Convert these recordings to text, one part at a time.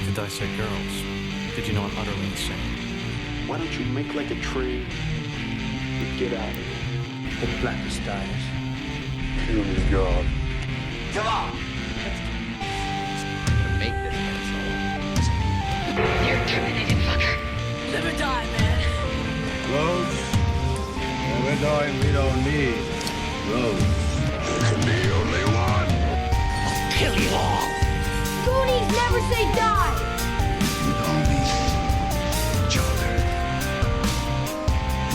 to dissect girls. Did you know I'm utterly insane? Why don't you make like a tree and get out of here? The blackest dies. Kill me, God. Come on! Make this pencil. You're terminated, fucker. Live or die, man. Roads? Well, we're going, we don't need roads. There can be only one. Kill you all. Goonies never say die. We all need each other.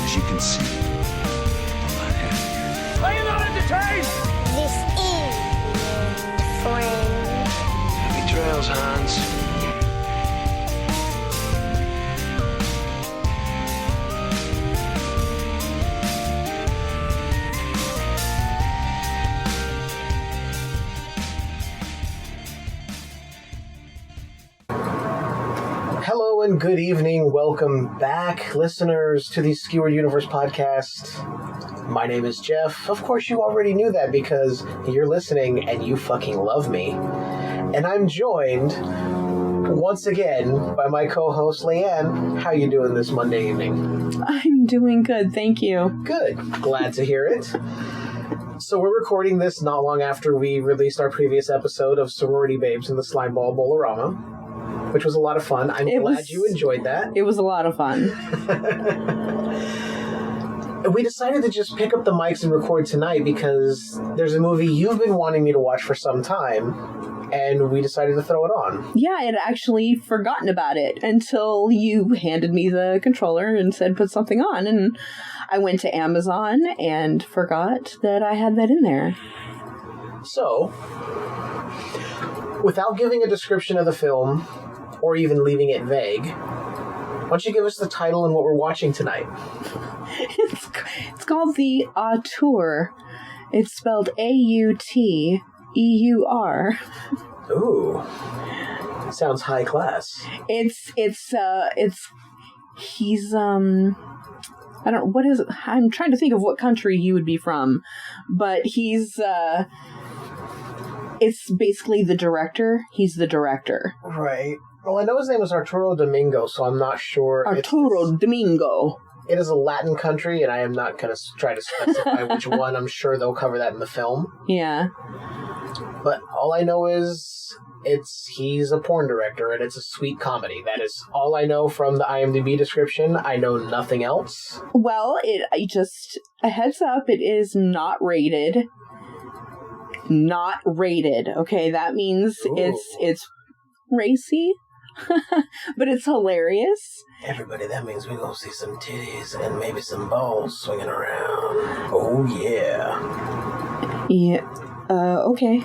As you can see, I'm not happy. Are you not entertained? This is friend. Happy trails, Hans. Hello and good evening. Welcome back, listeners, to the Skewered Universe Podcast. My name is Jeff. Of course, you already knew that because you're listening and you fucking love me. And I'm joined once again by my co-host, Leiann. How you doing this Monday evening? I'm doing good, thank you. Good. Glad to hear it. So we're recording this not long after we released our previous episode of Sorority Babes in the Slimeball Bolorama, which was a lot of fun. I'm glad you enjoyed that. It was a lot of fun. We decided to just pick up the mics and record tonight because there's a movie you've been wanting me to watch for some time, and we decided to throw it on. Yeah, I had actually forgotten about it until you handed me the controller and said put something on, and I went to Amazon and forgot that I had that in there. So, without giving a description of the film, or even leaving it vague, why don't you give us the title and what we're watching tonight? It's called the Auteur. It's spelled Auteur. Ooh, sounds high class. He's I don't, what is it? I'm trying to think of what country he would be from, but he's it's basically the director. He's the director. Right. Well, I know his name is Arturo Domingo, so I'm not sure. Arturo Domingo. It is a Latin country, and I am not going to try to specify which one. I'm sure they'll cover that in the film. Yeah. But all I know is he's a porn director, and it's a sweet comedy. That is all I know from the IMDb description. I know nothing else. Well, a heads up, it is not rated. Not rated. Okay, that means Ooh. it's racy. But it's hilarious. Everybody, that means we're going to see some titties and maybe some balls swinging around. Oh, yeah. Yeah. Okay.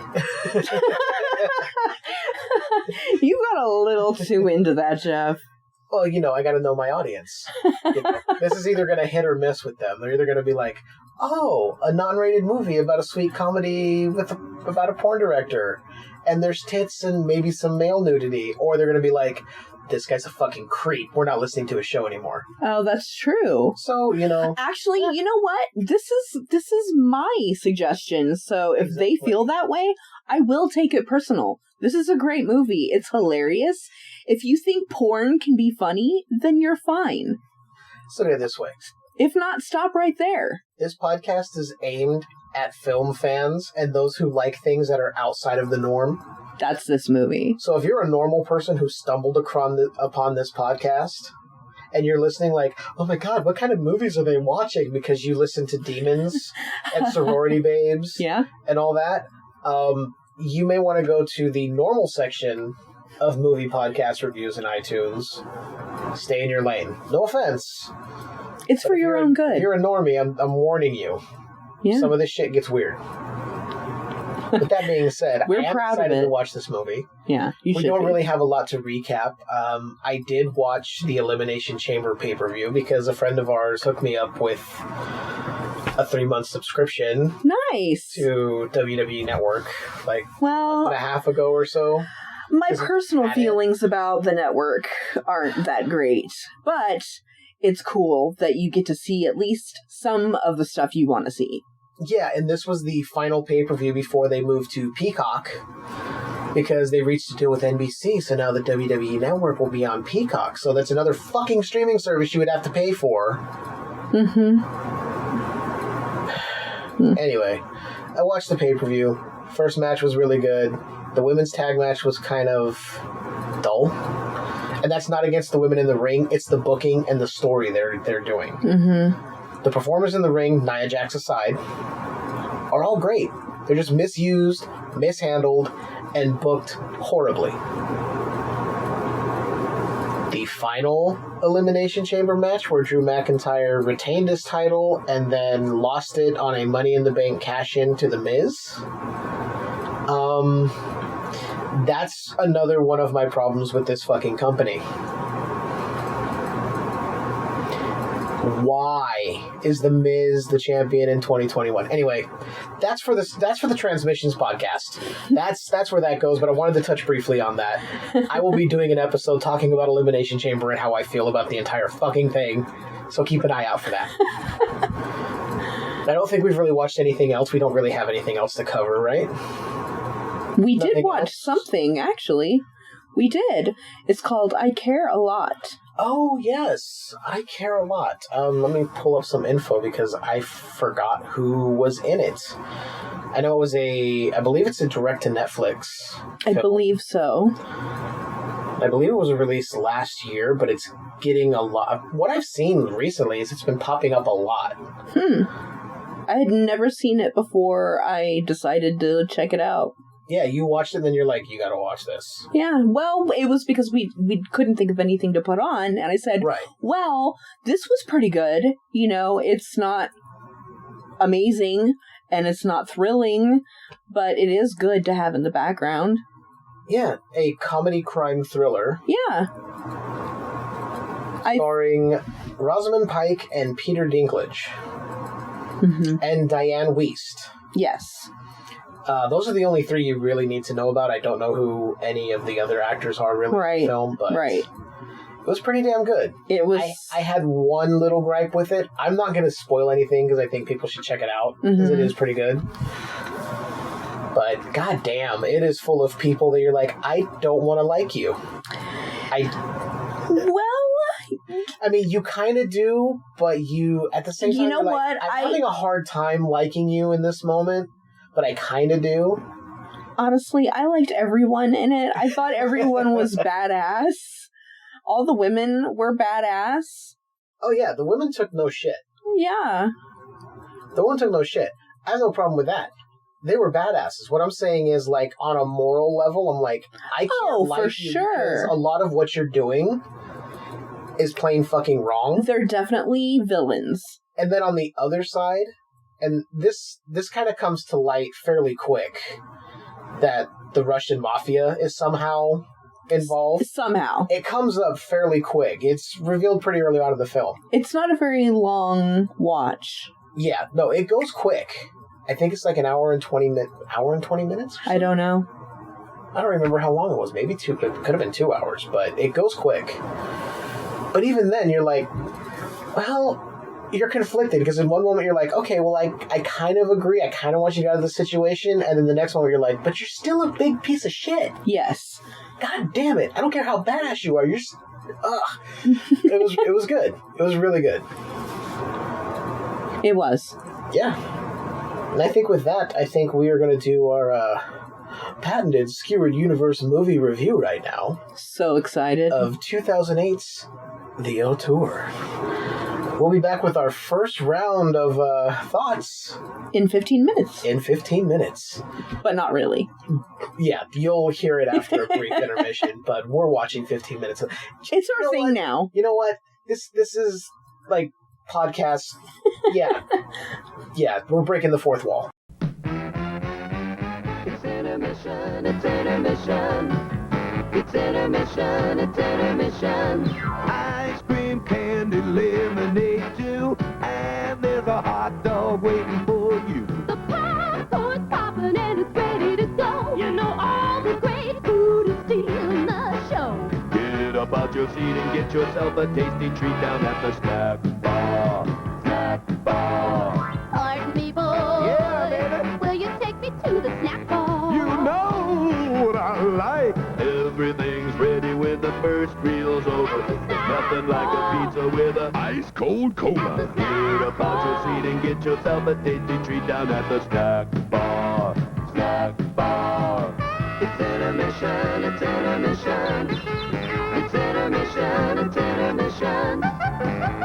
You got a little too into that, Jeff. Well, I got to know my audience. This is either going to hit or miss with them. They're either going to be like, oh, a non-rated movie about a sweet comedy about a porn director, and there's tits and maybe some male nudity, or they're going to be like, this guy's a fucking creep. We're not listening to his show anymore. Oh, that's true. So, Actually, you know what? This is my suggestion. So if they feel that way, I will take it personal. This is a great movie. It's hilarious. If you think porn can be funny, then you're fine. So look at it this way. If not, stop right there. This podcast is aimed at film fans and those who like things that are outside of the norm. That's this movie. So if you're a normal person who stumbled upon this podcast and you're listening like, oh my God, what kind of movies are they watching? Because you listen to Demons and Sorority Babes and all that, you may want to go to the normal section of movie podcast reviews in iTunes. Stay in your lane. No offense. It's for your own good. If you're a normie, I'm warning you. Yeah. Some of this shit gets weird. With that being said, We're I am proud excited of it. to watch this movie. Yeah, we don't really have a lot to recap. I did watch the Elimination Chamber pay-per-view because a friend of ours hooked me up with a 3-month subscription. Nice. To WWE Network, a month and a half ago or so. My personal feelings about the network aren't that great, but it's cool that you get to see at least some of the stuff you want to see. Yeah, and this was the final pay-per-view before they moved to Peacock, because they reached a deal with NBC, so now the WWE Network will be on Peacock. So that's another fucking streaming service you would have to pay for. Anyway, I watched the pay-per-view. First match was really good. The women's tag match was kind of dull. And that's not against the women in the ring. It's the booking and the story they're doing. The performers in the ring, Nia Jax aside, are all great. They're just misused, mishandled, and booked horribly. The final Elimination Chamber match, where Drew McIntyre retained his title and then lost it on a Money in the Bank cash-in to The Miz. That's another one of my problems with this fucking company. Why is The Miz the champion in 2021? Anyway, that's for the Transmissions podcast. That's where that goes, but I wanted to touch briefly on that. I will be doing an episode talking about Elimination Chamber and how I feel about the entire fucking thing, so keep an eye out for that. I don't think we've really watched anything else. We don't really have anything else to cover, right? We did watch something, actually. We did. It's called I Care a Lot. Oh, yes. I Care a Lot. Let me pull up some info because I forgot who was in it. I know it was I believe it's a direct-to-Netflix I believe so. I believe it was released last year, but it's getting a lot. What I've seen recently is it's been popping up a lot. I had never seen it before I decided to check it out. Yeah, you watched it and then you're like, you gotta watch this. Yeah, well, it was because we couldn't think of anything to put on, and I said, right. Well, this was pretty good. You know, it's not amazing, and it's not thrilling, but it is good to have in the background. Yeah, a comedy crime thriller. Yeah. Starring Rosamund Pike and Peter Dinklage. And Diane Wiest. Yes. Those are the only three you really need to know about. I don't know who any of the other actors are really in the film, but it was pretty damn good. It was. I had one little gripe with it. I'm not going to spoil anything because I think people should check it out because it is pretty good. But goddamn, it is full of people that you're like, I don't want to like you. I mean, you kind of do, but you at the same time, you know what? I'm having a hard time liking you in this moment. But I kind of do. Honestly, I liked everyone in it. I thought everyone was badass. All the women were badass. Oh, yeah. The women took no shit. Yeah. The women took no shit. I have no problem with that. They were badasses. What I'm saying is, like, on a moral level, I'm like, I can't like you because a lot of what you're doing is plain fucking wrong. They're definitely villains. And then on the other side... And this kind of comes to light fairly quick, that the Russian mafia is somehow involved. Somehow. It comes up fairly quick. It's revealed pretty early on in the film. It's not a very long watch. Yeah, no, it goes quick. I think it's like an hour and 20 minutes? I don't know. I don't remember how long it was. Maybe it could have been 2 hours, but it goes quick. But even then, you're like, well... You're conflicted because in one moment you're like, okay, well, I kind of agree. I kind of want you to get out of the situation. And then the next moment you're like, but you're still a big piece of shit. Yes. God damn it. I don't care how badass you are. You're just, ugh. It was good. It was really good. It was. Yeah. And I think with that, we are going to do our patented Skewered Universe movie review right now. So excited. Of 2008's The Auteur. We'll be back with our first round of thoughts. In 15 minutes. In 15 minutes. But not really. Yeah, you'll hear it after a brief intermission, but we're watching 15 minutes. It's our thing now. You know what? This is like podcast. Yeah. Yeah, we're breaking the fourth wall. It's intermission, it's intermission. It's intermission, it's intermission. Ice cream, candy, lemonade too. And there's a hot dog waiting for you. The popcorn's popping and it's ready to go. You know all the great food is stealing the show. Get up out your seat and get yourself a tasty treat down at the snack bar. Snack bar. Pardon me, boy. Yeah, baby. Will you take me to the snack bar? You know what I when the first meal's over. There's nothing like a pizza with a Ice cold cola. Get up out your seat and get yourself a tasty treat down at the snack bar. Snack bar. It's intermission, it's intermission. It's intermission, it's intermission.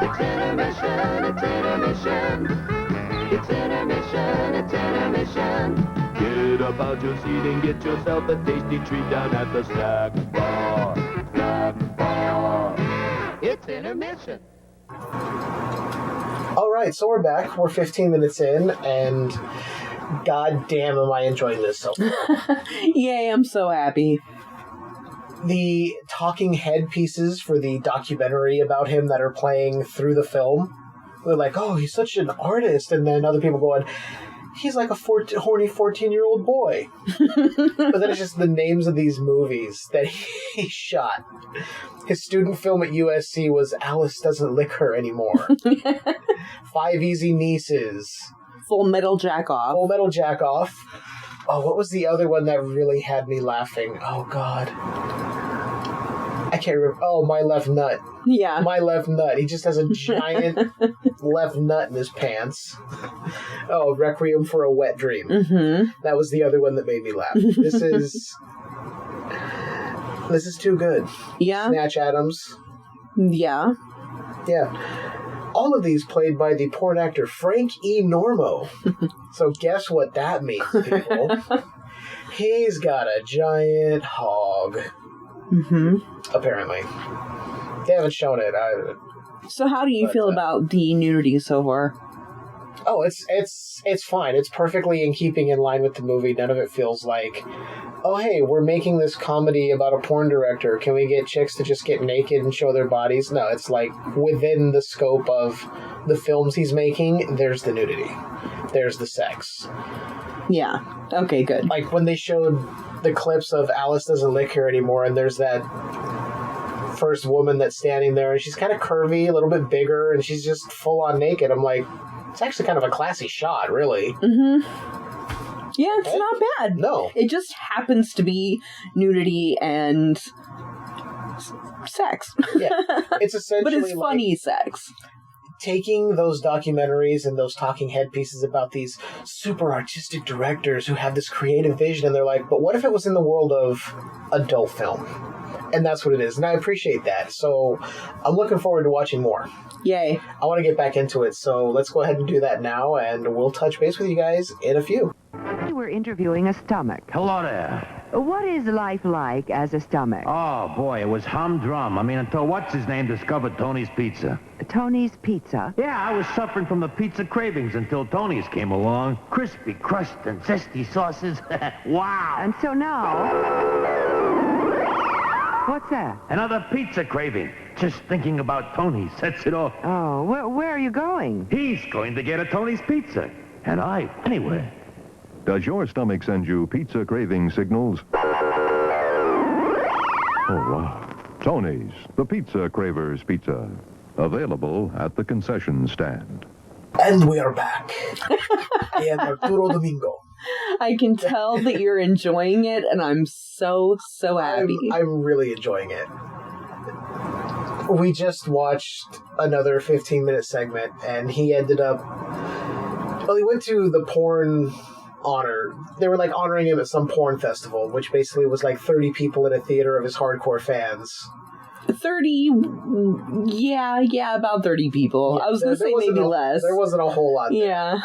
It's intermission, it's intermission. It's intermission, it's intermission. Get up out your seat and get yourself a tasty treat down at the snack bar. Snack bar. It's intermission. All right, so we're back. We're 15 minutes in, and god damn am I enjoying this so far. Yay, I'm so happy. The talking head pieces for the documentary about him that are playing through the film, they're like, oh, he's such an artist, and then other people going, he's like a horny 14-year-old boy. But then it's just the names of these movies that he shot. His student film at USC was Alice Doesn't Lick Her Anymore. 5 Easy Nieces. Full Metal Jack Off. Full Metal Jack Off. Oh, what was the other one that really had me laughing? Oh, God. I can't remember. Oh, My Left Nut. Yeah. My Left Nut. He just has a giant left nut in his pants. Oh, Requiem for a Wet Dream. Mm-hmm. That was the other one that made me laugh. This is too good. Yeah. Snatch Adams. Yeah. Yeah. All of these played by the porn actor Frank E. Normo. So guess what that means, people? He's got a giant hog. Mm-hmm. Apparently. They haven't shown it. So how do you feel about the nudity so far? Oh, it's fine. It's perfectly in keeping in line with the movie. None of it feels like, oh, hey, we're making this comedy about a porn director. Can we get chicks to just get naked and show their bodies? No, it's like within the scope of the films he's making, there's the nudity. There's the sex. Yeah. Okay, good. Like when they showed the clips of Alice Doesn't Lick Her Anymore, and there's that first woman that's standing there, and she's kind of curvy, a little bit bigger, and she's just full on naked. I'm like, it's actually kind of a classy shot, really. Mm-hmm. Yeah, it's not bad. No. It just happens to be nudity and sex. Yeah. It's essentially but it's funny sex. Taking those documentaries and those talking head pieces about these super artistic directors who have this creative vision, and they're like, but what if it was in the world of adult film? And that's what it is. And I appreciate that. So I'm looking forward to watching more. Yay. I want to get back into it. So let's go ahead and do that now, and we'll touch base with you guys in a few. We're interviewing a stomach. Hello there. What is life like as a stomach? Oh, boy, it was humdrum. I mean, until what's-his-name discovered Tony's Pizza. Tony's Pizza? Yeah, I was suffering from the pizza cravings until Tony's came along. Crispy crust and zesty sauces. Wow. And so now... What's that? Another pizza craving. Just thinking about Tony sets it off. Oh, where are you going? He's going to get a Tony's Pizza. And I, anyway. Does your stomach send you pizza craving signals? Oh, wow. Tony's, the Pizza Cravers Pizza. Available at the concession stand. And we are back. I am Arturo Domingo. I can tell that you're enjoying it, and I'm so happy. I'm really enjoying it. We just watched another 15-minute segment, and he ended up... Well, he went to the porn honor. They were, like, honoring him at some porn festival, which basically was, like, 30 people in a theater of his hardcore fans. 30... Yeah, about 30 people. Yeah, I was going to say maybe less. There wasn't a whole lot there. Yeah.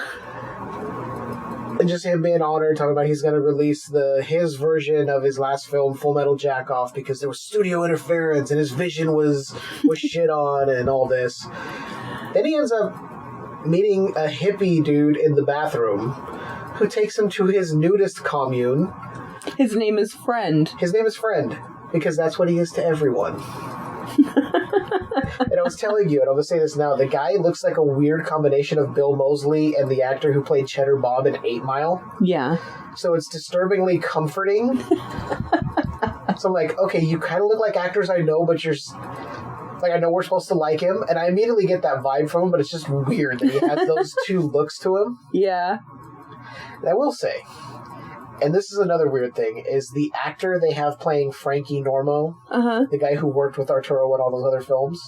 And just him being honored, talking about he's going to release his version of his last film, Full Metal Jack Off, because there was studio interference and his vision was shit on and all this. Then he ends up meeting a hippie dude in the bathroom who takes him to his nudist commune. His name is Friend. His name is Friend, because that's what he is to everyone. And I was telling you, and I'm going to say this now, the guy looks like a weird combination of Bill Moseley and the actor who played Cheddar Bob in 8 Mile. Yeah. So it's disturbingly comforting. So I'm like, okay, you kind of look like actors I know, but you're... Like, I know we're supposed to like him, and I immediately get that vibe from him, but it's just weird that he has those two looks to him. Yeah. And I will say, And this is another weird thing, is the actor they have playing Frankie Normo, the guy who worked with Arturo in all those other films.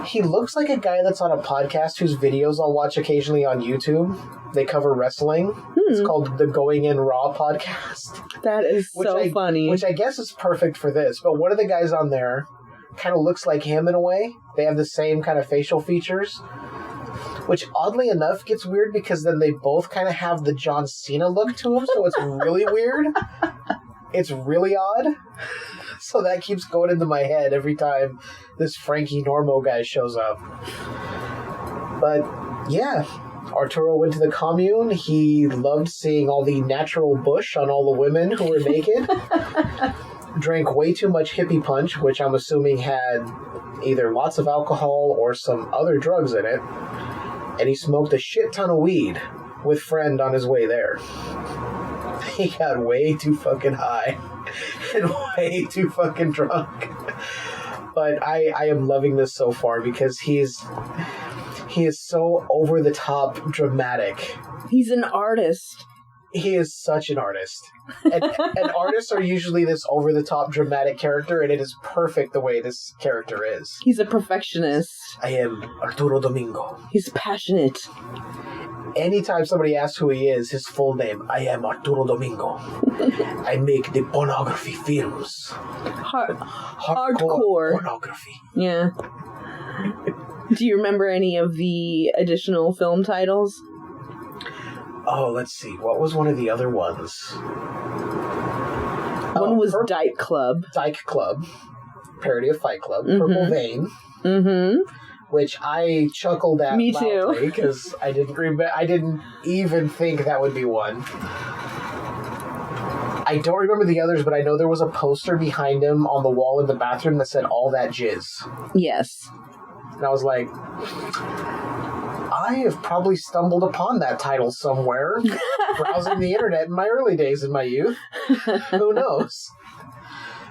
He looks like a guy that's on a podcast whose videos I'll watch occasionally on YouTube. They cover wrestling. It's called the Going In Raw Podcast. That is so funny. Which I guess is perfect for this. But one of the guys on there kind of looks like him in a way. They have the same kind of facial features. Which, oddly enough, gets weird because then they both kind of have the John Cena look to them, so it's really weird. It's really odd. So that keeps going into my head every time this Frankie Normo guy shows up. But, yeah, Arturo went to the commune. He loved seeing all the natural bush on all the women who were naked. Drank way too much hippie punch, which I'm assuming had either lots of alcohol or some other drugs in it. And he smoked a shit ton of weed with Friend on his way there. He got way too fucking high and way too fucking drunk. But I am loving this so far because he is so over the top dramatic. He's an artist. He is such an artist. And artists are usually this over the top dramatic character, and it is perfect the way this character is. He's a perfectionist. I am Arturo Domingo. He's passionate. Anytime somebody asks who he is, his full name, I am Arturo Domingo. I make the pornography films. Hardcore pornography. Yeah. Do you remember any of the additional film titles? Oh, let's see. What was one of the other ones? One was Dyke Club. Dyke Club. Parody of Fight Club. Purple Vein. Which I chuckled at. Me too. Because I didn't even think that would be one. I don't remember the others, but I know there was a poster behind him on the wall in the bathroom that said "All That Jizz." Yes. And I was like, I have probably stumbled upon that title somewhere, browsing the internet in my early days in my youth. Who knows?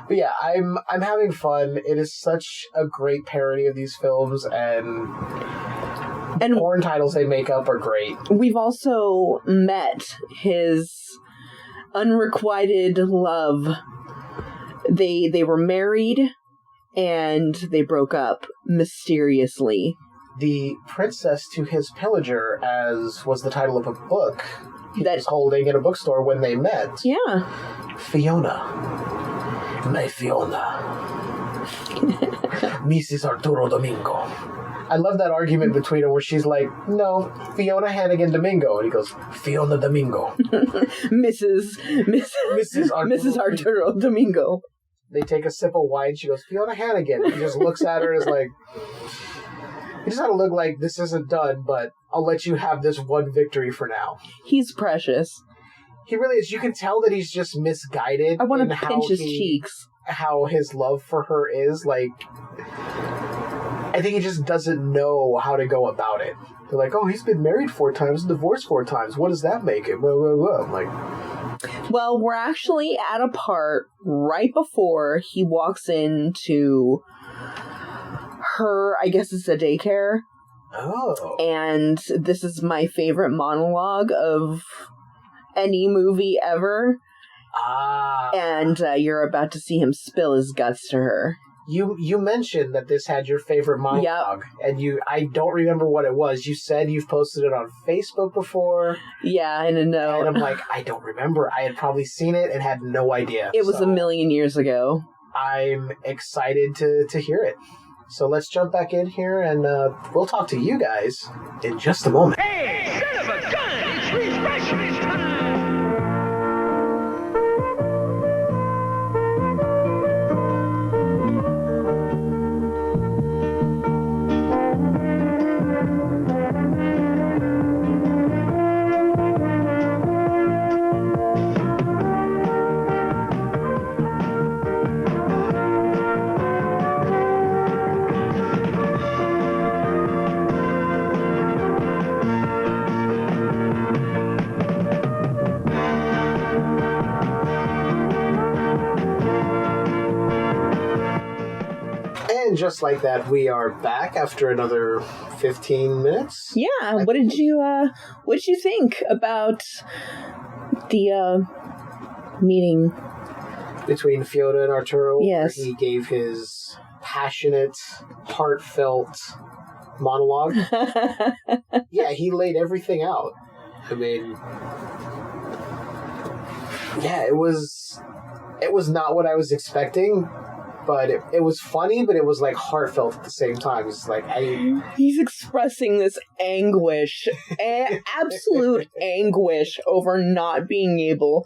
But yeah, I'm having fun. It is such a great parody of these films, and porn titles they make up are great. We've also met his unrequited love. They were married, and they broke up mysteriously. The Princess to His Pillager, as was the title of a book he was holding in a bookstore when they met. Yeah. Fiona. My Fiona. Mrs. Arturo Domingo. I love that argument between them where she's like, no, Fiona Hannigan Domingo. And he goes, Fiona Domingo. Mrs. Arturo Domingo. They take a sip of wine. She goes, Fiona Hannigan. He just looks at her and is like... You just gotta look like this isn't done, but I'll let you have this one victory for now. He's precious. He really is. You can tell that he's just misguided. I want to pinch his cheeks. How his love for her is. Like, I think he just doesn't know how to go about it. They're like, oh, he's been married 4 times and divorced 4 times. What does that make it? Blah, blah, blah. I'm like... Well, we're actually at a part right before he walks into... her, I guess it's a daycare. Oh. And this is my favorite monologue of any movie ever. Ah. And you're about to see him spill his guts to her. You mentioned that this had your favorite monologue. Yep. And I don't remember what it was. You said you've posted it on Facebook before. Yeah, I know. And I'm like, I don't remember. I had probably seen it and had no idea. It was a million years ago. I'm excited to hear it. So let's jump back in here, and we'll talk to you guys in just a moment. Hey, son of a gun! It's refreshment time! And just like that, we are back after another 15 minutes. Yeah, what did you think about the meeting between Fiona and Arturo. Yes. Where he gave his passionate, heartfelt monologue. Yeah, he laid everything out. I mean, yeah, it was not what I was expecting, but it was funny, but it was like heartfelt at the same time. It's like he's expressing this anguish, absolute anguish over not being able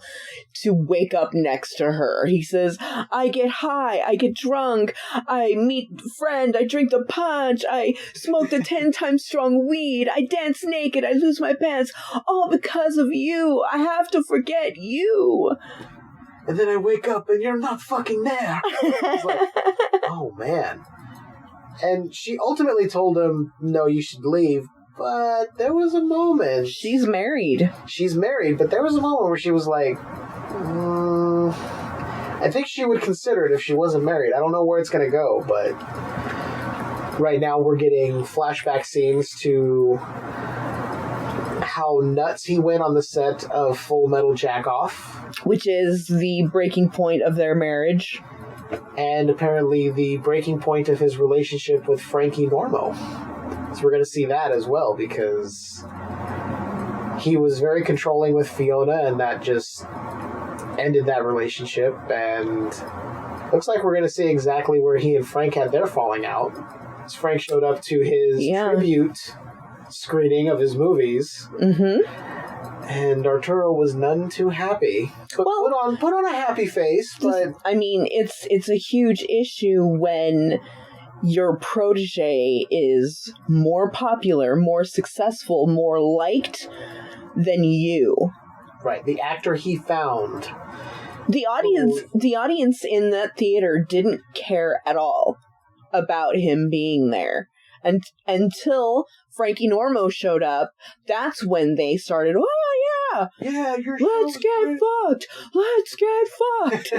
to wake up next to her. He says, I get high, I get drunk, I meet a friend, I drink the punch, I smoke the 10 times strong weed, I dance naked, I lose my pants, all because of you. I have to forget you. And then I wake up and you're not fucking there. It's like, oh man. And she ultimately told him, no, you should leave. But there was a moment. She's married. She's married, but there was a moment where she was like, I think she would consider it if she wasn't married. I don't know where it's going to go, but right now we're getting flashback scenes to how nuts he went on the set of Full Metal Jack-Off. Which is the breaking point of their marriage. And apparently the breaking point of his relationship with Frankie Normo. So we're going to see that as well, because he was very controlling with Fiona, and that just ended that relationship. And looks like we're going to see exactly where he and Frank had their falling out. As Frank showed up to his tribute screening of his movies. Mm-hmm. And Arturo was none too happy. But put on a happy face, but I mean, it's a huge issue when your protege is more popular, more successful, more liked than you. Right, the actor he found. The audience in that theater didn't care at all about him being there. And until Frankie Normo showed up, that's when they started, yeah, let's get fucked.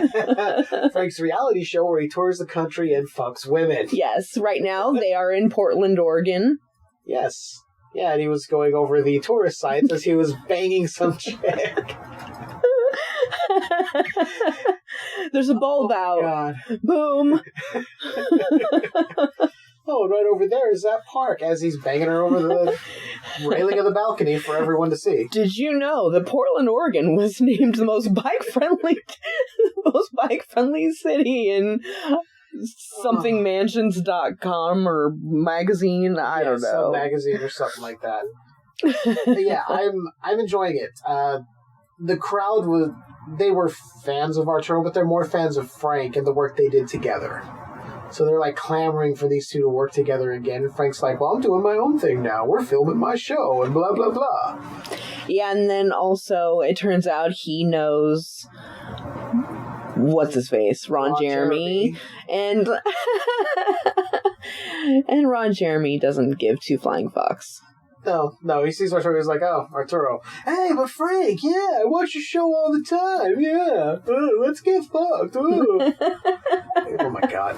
Frank's reality show where he tours the country and fucks women. Yes, right now they are in Portland, Oregon. Yes. Yeah, and he was going over the tourist sites as he was banging some chick. There's a bulb out. God. Boom. Oh, right over there is that park, as he's banging her over the railing of the balcony for everyone to see. Did you know that Portland, Oregon was named the most bike-friendly city in somethingmansions.com or magazine? I don't know. Some magazine or something like that. Yeah, I'm enjoying it. The crowd they were fans of Arturo, but they're more fans of Frank and the work they did together. So they're like clamoring for these two to work together again. And Frank's like, well, I'm doing my own thing now. We're filming my show and blah, blah, blah. Yeah, and then also it turns out he knows what's his face? Ron Jeremy. And and Ron Jeremy doesn't give two flying fucks. No, he sees Arturo, he's like, oh, Arturo. Hey, but Frank, yeah, I watch your show all the time, yeah. Let's get fucked. Oh my God.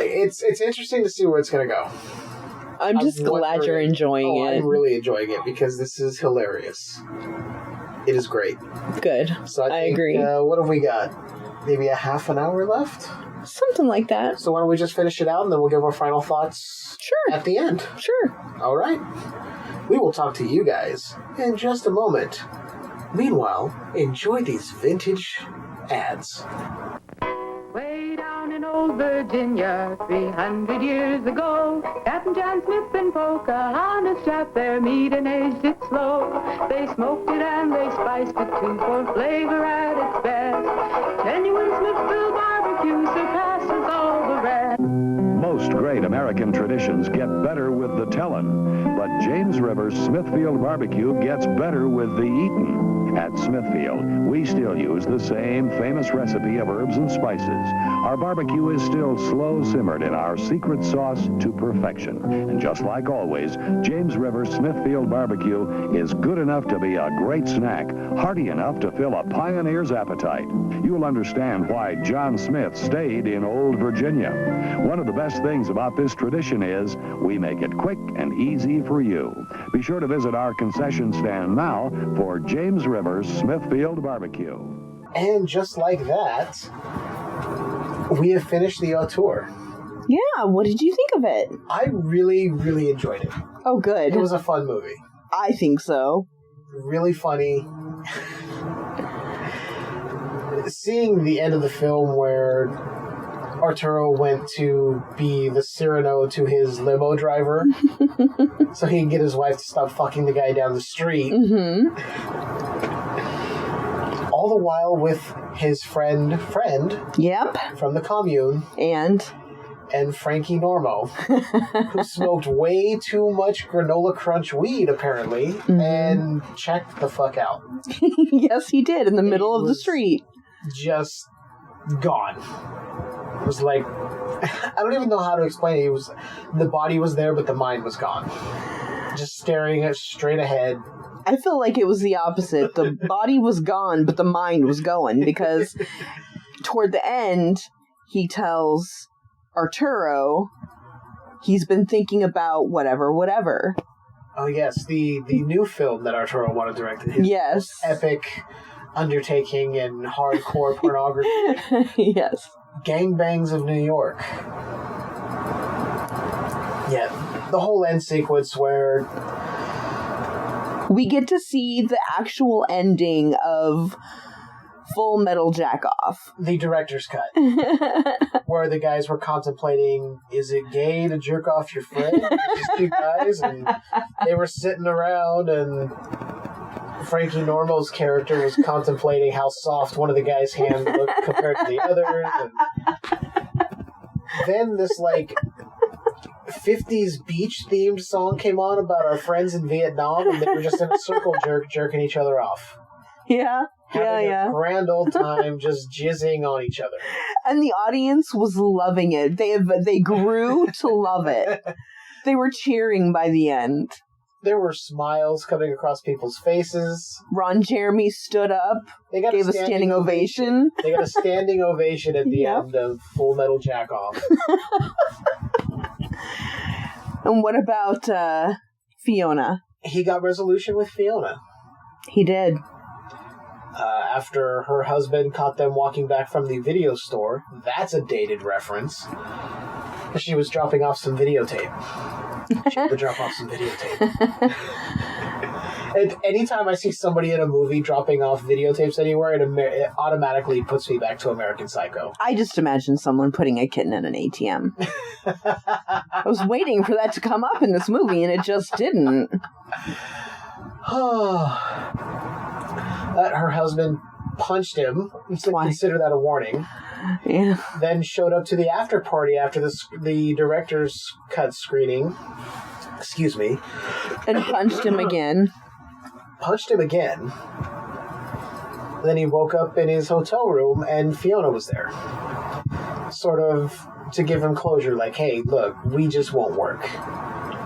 It's interesting to see where it's going to go. I'm just glad you're enjoying it. I'm really enjoying it because this is hilarious. It is great. Good. So I agree. What have we got? Maybe a half an hour left? Something like that. So why don't we just finish it out and then we'll give our final thoughts at the end. Sure. All right. We will talk to you guys in just a moment. Meanwhile, enjoy these vintage ads. Way down in old Virginia, 300 years ago, Captain John Smith and Pocahontas trapped their meat and aged it slow. They smoked it and they spiced it too for flavor at its best. Genuine Smithville barbecue surpasses all the rest. Most great American traditions get better with the tellin', but James River's Smithfield barbecue gets better with the eatin'. At Smithfield, we still use the same famous recipe of herbs and spices. Our barbecue is still slow simmered in our secret sauce to perfection. And just like always, James River Smithfield Barbecue is good enough to be a great snack, hearty enough to fill a pioneer's appetite. You'll understand why John Smith stayed in Old Virginia. One of the best things about this tradition is we make it quick and easy for you. Be sure to visit our concession stand now for James River's Smithfield Barbecue. And just like that, we have finished the Auteur. Yeah, what did you think of it? I really, really enjoyed it. Oh, good. It was a fun movie. I think so. Really funny. Seeing the end of the film where Arturo went to be the Cyrano to his limo driver so he can get his wife to stop fucking the guy down the street. Mm-hmm. All the while with his friend, yep, from the commune, and Frankie Normo, who smoked way too much granola crunch weed, apparently, and checked the fuck out. Yes, he did, in the middle of the street. Just gone. It was like, I don't even know how to explain it. The body was there, but the mind was gone. Just staring straight ahead. I feel like it was the opposite. The body was gone, but the mind was going, because toward the end, he tells Arturo he's been thinking about whatever. Oh, yes, the new film that Arturo wanted directed. His yes. Epic undertaking in hardcore pornography. Yes. Gangbangs of New York. Yeah, the whole end sequence where we get to see the actual ending of Full Metal Jack-Off. The director's cut. Where the guys were contemplating, is it gay to jerk off your friend? Just two guys, and they were sitting around, and Frankie Normo's character was contemplating how soft one of the guys' hands looked compared to the others. And then this, 50s beach-themed song came on about our friends in Vietnam, and they were just in a circle jerking each other off. Yeah. Having a grand old time just jizzing on each other. And the audience was loving it. They grew to love it. They were cheering by the end. There were smiles coming across people's faces. Ron Jeremy stood up, gave a standing ovation. They got a standing ovation at the end of Full Metal Jack-Off. And what about Fiona? He got resolution with Fiona. He did. After her husband caught them walking back from the video store. That's a dated reference. She was dropping off some videotape. She had to drop off some videotape. And anytime I see somebody in a movie dropping off videotapes anywhere, it automatically puts me back to American Psycho. I just imagine someone putting a kitten in an ATM. I was waiting for that to come up in this movie, and it just didn't. Her husband punched him. Consider that a warning. Yeah. Then showed up to the after party after the director's cut screening. Excuse me. And punched him again. Then he woke up in his hotel room and Fiona was there. Sort of to give him closure, like, hey, look, we just won't work.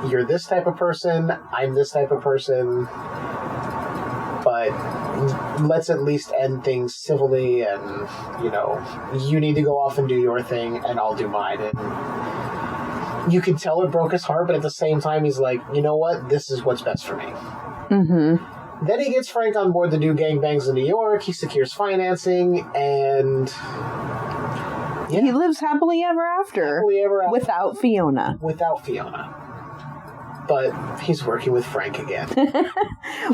You're this type of person, I'm this type of person, but let's at least end things civilly, and, you need to go off and do your thing, and I'll do mine. And you can tell it broke his heart, but at the same time, he's like, you know what? This is what's best for me. Mm-hmm. Then he gets Frank on board to do gangbangs in New York. He secures financing, and he lives happily ever after. Without Fiona. But he's working with Frank again.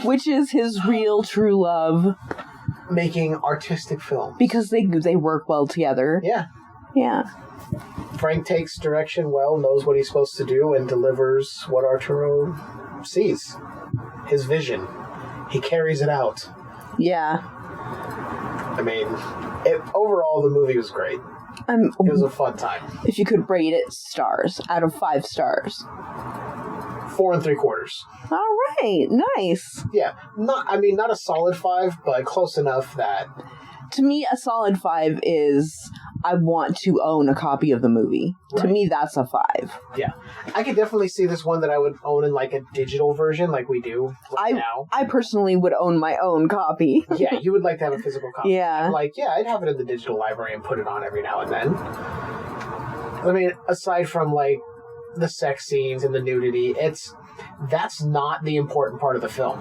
Which is his real true love. Making artistic films. Because they work well together. Yeah. Yeah. Frank takes direction well, knows what he's supposed to do, and delivers what Arturo sees. His vision. He carries it out. Yeah. I mean, overall, the movie was great. It was a fun time. If you could rate it stars out of 5 stars. 4 3/4. All right, nice. Yeah, not a solid 5, but close enough that... To me, a solid 5 is I want to own a copy of the movie. Right. To me, that's a 5. Yeah. I could definitely see this one that I would own in like a digital version like we do now. I personally would own my own copy. Yeah, you would like to have a physical copy. Yeah. I'm like, yeah, I'd have it in the digital library and put it on every now and then. I mean, aside from like the sex scenes and the nudity, that's not the important part of the film.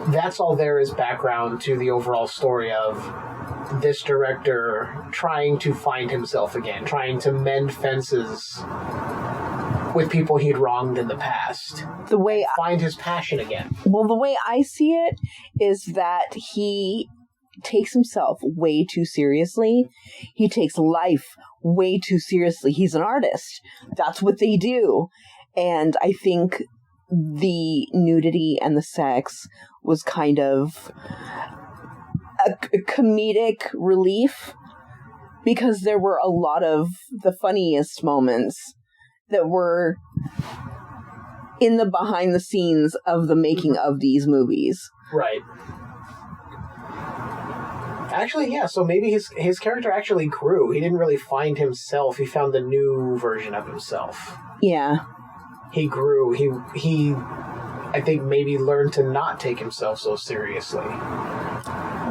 That's all there is background to the overall story of this director trying to find himself again, trying to mend fences with people he'd wronged in the past. Find his passion again. Well, the way I see it is that he takes himself way too seriously. He takes life way too seriously. He's an artist. That's what they do. And I think the nudity and the sex was kind of a comedic relief because there were a lot of the funniest moments that were in the behind the scenes of the making of these movies. Right. Actually, yeah, so maybe his character actually grew. He didn't really find himself. He found the new version of himself. Yeah. He grew. He I think maybe learned to not take himself so seriously.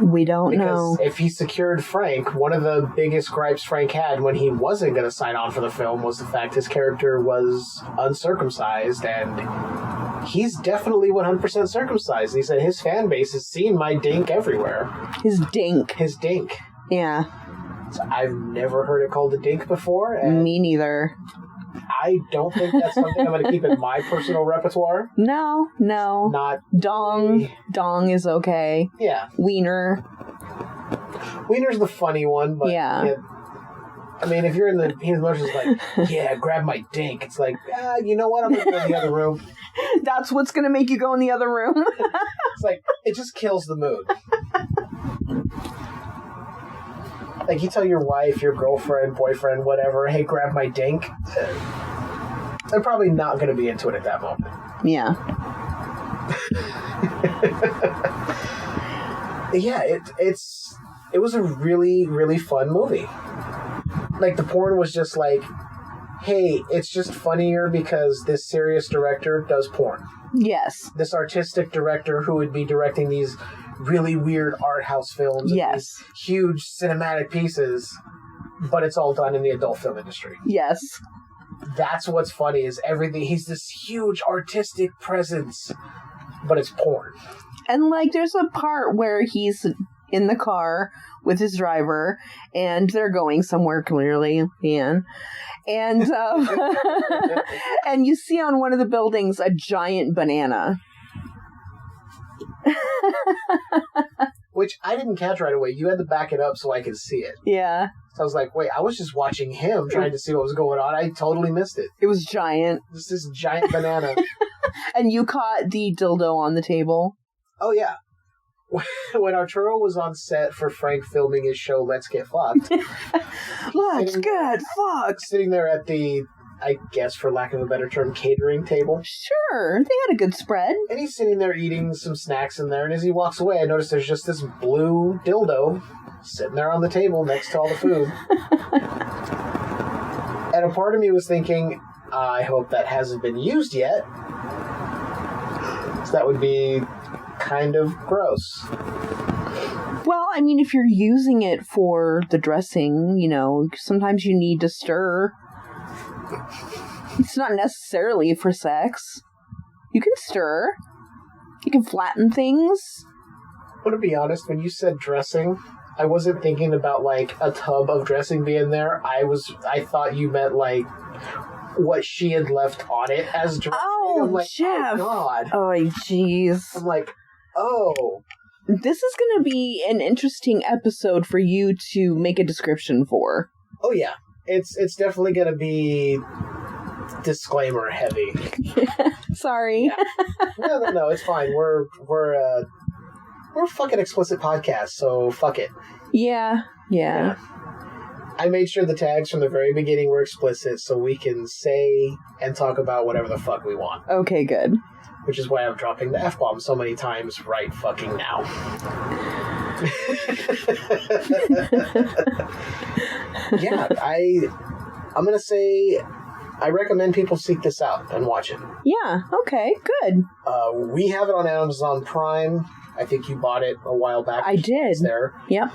We don't know. If he secured Frank, one of the biggest gripes Frank had when he wasn't going to sign on for the film was the fact his character was uncircumcised, and he's definitely 100% circumcised. He said his fan base has seen my dink everywhere. His dink. Yeah. So I've never heard it called a dink before. And me neither. I don't think that's something I'm going to keep in my personal repertoire. No. Not dong. Really. Dong is okay. Yeah. Wiener. Wiener's the funny one, but yeah. I mean, if you're in the heat of emotions, like, yeah, grab my dink. It's like, you know what? I'm going to go in the other room. That's what's going to make you go in the other room. It's like, it just kills the mood. Like, you tell your wife, your girlfriend, boyfriend, whatever, hey, grab my dink. They're probably not going to be into it at that moment. Yeah. Yeah, it was a really, really fun movie. Like, the porn was just like, hey, it's just funnier because this serious director does porn. Yes. This artistic director who would be directing these really weird art house films. Yes. Huge cinematic pieces, but it's all done in the adult film industry. Yes. That's what's funny is everything. He's this huge artistic presence, but it's porn. And, like, there's a part where he's in the car with his driver, and they're going somewhere, clearly, and and you see on one of the buildings a giant banana. Which I didn't catch right away. You had to back it up so I could see it. Yeah. So I was like, wait, I was just watching him trying to see what was going on. I totally missed it. It was giant. Just this giant banana. And you caught the dildo on the table? Oh, yeah. When Arturo was on set for Frank filming his show Let's Get Fucked. Let's Get Fucked! Sitting there at the, I guess for lack of a better term, catering table. Sure, they had a good spread. And he's sitting there eating some snacks in there, and as he walks away, I notice there's just this blue dildo sitting there on the table next to all the food. And a part of me was thinking, I hope that hasn't been used yet. So that would be kind of gross. Well, I mean, if you're using it for the dressing, you know, sometimes you need to stir. It's not necessarily for sex. You can stir. You can flatten things. But to be honest, when you said dressing, I wasn't thinking about, like, a tub of dressing being there. I thought you meant, like, what she had left on it as dressing. Oh, I'm like, Jeff. Oh, God. Oh, jeez. I'm like, oh. This is going to be an interesting episode for you to make a description for. Oh, yeah. It's definitely going to be disclaimer heavy. Sorry. Yeah. No, it's fine. We're a fucking explicit podcast, so fuck it. Yeah. I made sure the tags from the very beginning were explicit so we can say and talk about whatever the fuck we want. Okay, good. Which is why I'm dropping the F-bomb so many times right fucking now. Yeah, I'm going to say I recommend people seek this out and watch it. Yeah, okay, good. We have it on Amazon Prime. I think you bought it a while back. I did. It's there. Yep.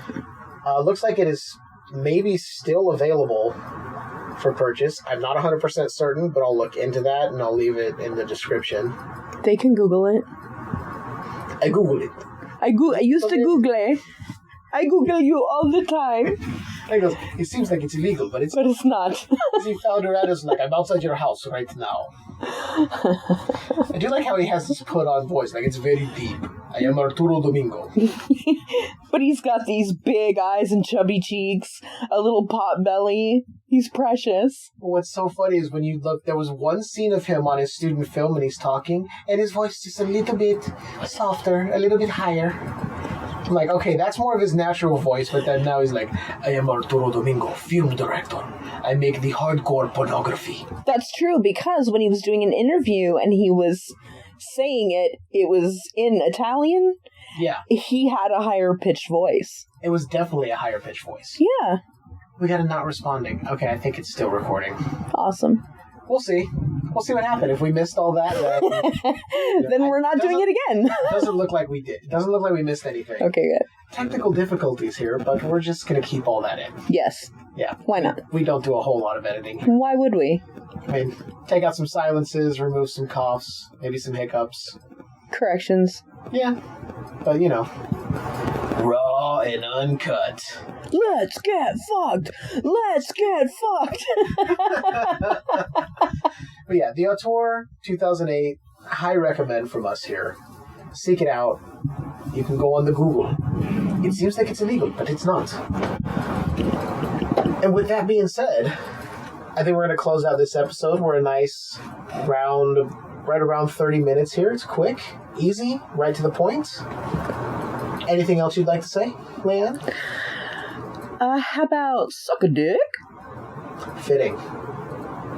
Looks like it is maybe still available for purchase. I'm not 100% certain, but I'll look into that and I'll leave it in the description. They can Google it. I Googled it. I used to Google it. I Google you all the time. I goes, it seems like it's illegal, but it's not. He found her at us like, I'm outside your house right now. I do like how he has this put on voice, like it's very deep. I am Arturo Domingo. But he's got these big eyes and chubby cheeks, a little pot belly. He's precious. What's so funny is when you look, there was one scene of him on his student film and he's talking, and his voice is just a little bit softer, a little bit higher. I'm like, okay, that's more of his natural voice, but then now he's like, I am Arturo Domingo, film director. I make the hardcore pornography. That's true, because when he was doing an interview and he was saying it was in Italian. Yeah. He had a higher pitched voice. It was definitely a higher pitched voice. Yeah. We got a not responding. Okay, I think it's still recording. Awesome. We'll see. We'll see what happened. If we missed all that, then we're not doing it again. It doesn't look like we did. It doesn't look like we missed anything. Okay, good. Technical difficulties here, but we're just going to keep all that in. Yes. Yeah. Why not? We don't do a whole lot of editing. Why would we? I mean, take out some silences, remove some coughs, maybe some hiccups. Corrections. Yeah. But, you know, raw and uncut. Let's get fucked! Let's get fucked! But yeah, the Auteur 2008, high recommend from us here. Seek it out. You can go on the Google. It seems like it's illegal, but it's not. And with that being said, I think we're going to close out this episode. We're a nice round, right around 30 minutes here. It's quick, easy, right to the point. Anything else you'd like to say, Leiann? How about suck a dick? Fitting.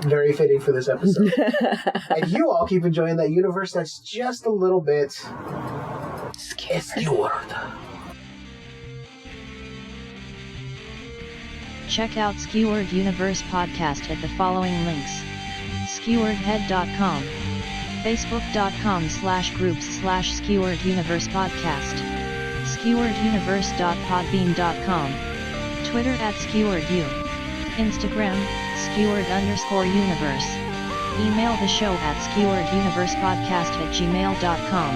Very fitting for this episode. And you all keep enjoying that universe that's just a little bit skewered. Check out Skewered Universe Podcast at the following links: skeweredhead.com, facebook.com/groups/Skewered Universe Podcast, skewereduniverse.podbean.com, Twitter @SkeweredU, Instagram, Skewered_universe. Email the show at skewereduniversepodcast@gmail.com.